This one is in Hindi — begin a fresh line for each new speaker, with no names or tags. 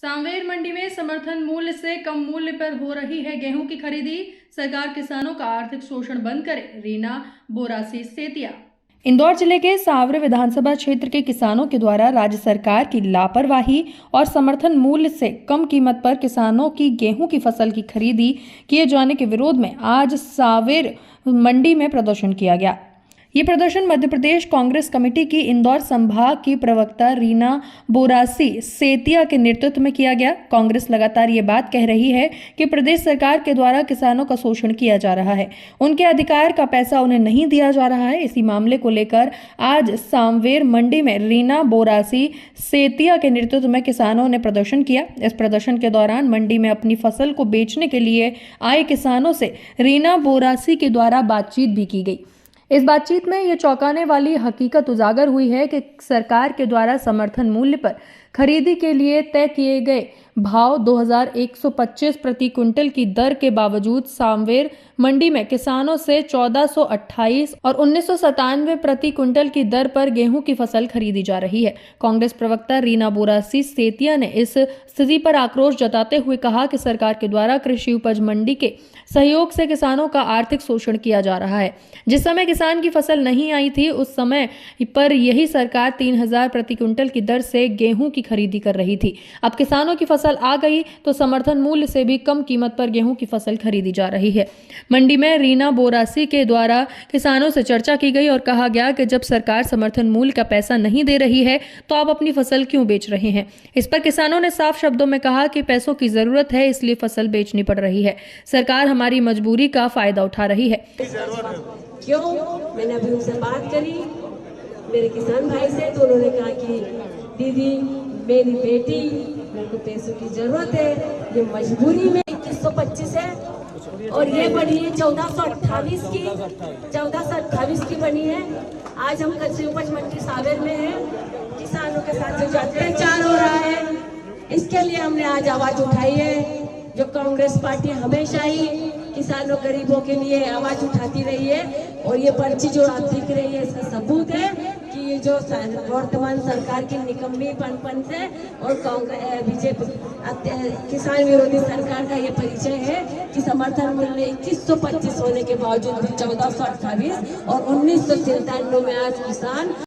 सांवेर मंडी में समर्थन मूल्य से कम मूल्य पर हो रही है गेहूं की खरीदी। सरकार किसानों का आर्थिक शोषण बंद करे, रीना बोरासी सेतिया। इंदौर जिले के सांवरे विधानसभा क्षेत्र के किसानों के द्वारा राज्य सरकार की लापरवाही और समर्थन मूल्य से कम कीमत पर किसानों की गेहूं की फसल की खरीदी किए जाने के विरोध में आज सांवेर मंडी में प्रदर्शन किया गया। ये प्रदर्शन मध्य प्रदेश कांग्रेस कमेटी की इंदौर संभाग की प्रवक्ता रीना बोरासी सेतिया के नेतृत्व में किया गया। कांग्रेस लगातार ये बात कह रही है कि प्रदेश सरकार के द्वारा किसानों का शोषण किया जा रहा है, उनके अधिकार का पैसा उन्हें नहीं दिया जा रहा है। इसी मामले को लेकर आज सांवेर मंडी में रीना बोरासी सेतिया के नेतृत्व में किसानों ने प्रदर्शन किया। इस प्रदर्शन के दौरान मंडी में अपनी फसल को बेचने के लिए आए किसानों से रीना बोरासी के द्वारा बातचीत भी की गई। इस बातचीत में ये चौंकाने वाली हकीकत उजागर हुई है कि सरकार के द्वारा समर्थन मूल्य पर खरीदी के लिए तय किए गए भाव 2125 प्रति क्विंटल की दर के बावजूद सांवेर मंडी में किसानों से 1428 और 1997 प्रति क्विंटल की दर पर गेहूं की फसल खरीदी जा रही है। कांग्रेस प्रवक्ता रीना बोरासी सेतिया ने इस स्थिति पर आक्रोश जताते हुए कहा कि सरकार के द्वारा कृषि उपज मंडी के सहयोग से किसानों का आर्थिक शोषण किया जा रहा है। जिस समय किसान की फसल नहीं आई थी, उस समय पर यही सरकार 3000 प्रति क्विंटल की दर से गेहूं की खरीदी कर रही थी। अब किसानों की फसल आ गई तो समर्थन मूल्य से भी कम कीमत पर गेहूं की फसल खरीदी जा रही है। मंडी में रीना बोरासी के द्वारा किसानों से चर्चा की गई और कहा गया कि जब सरकार समर्थन मूल्य का पैसा नहीं दे रही है तो आप अपनी फसल क्यों बेच रहे हैं। इस पर किसानों ने साफ शब्दों में कहा कि पैसों की जरूरत है, इसलिए फसल बेचनी पड़ रही है। सरकार हमारी मजबूरी का फायदा उठा रही है।
क्यों? मैंने अभी उनसे बात करी, मेरे किसान भाई से, तो उन्होंने कहा कि दीदी मेरी बेटी, मेरे को पैसों की जरूरत है, ये मजबूरी में 2125 है और ये बनी है 1428 की बनी है। आज हम कृषि उपज मंडी सांवेर में हैं, किसानों के साथ जो अत्याचार हो रहा है इसके लिए हमने आज आवाज उठाई है। जो कांग्रेस पार्टी हमेशा ही किसानों गरीबों के लिए आवाज उठाती रही है और ये पर्ची जो आप दिख रही है इसका सबूत है कि ये जो वर्तमान सरकार की निकम्मीपन से और बीजेपी किसान विरोधी सरकार का ये परिचय है कि समर्थन मूल्य 2125 होने के बावजूद 1428 और 1997 में आज किसान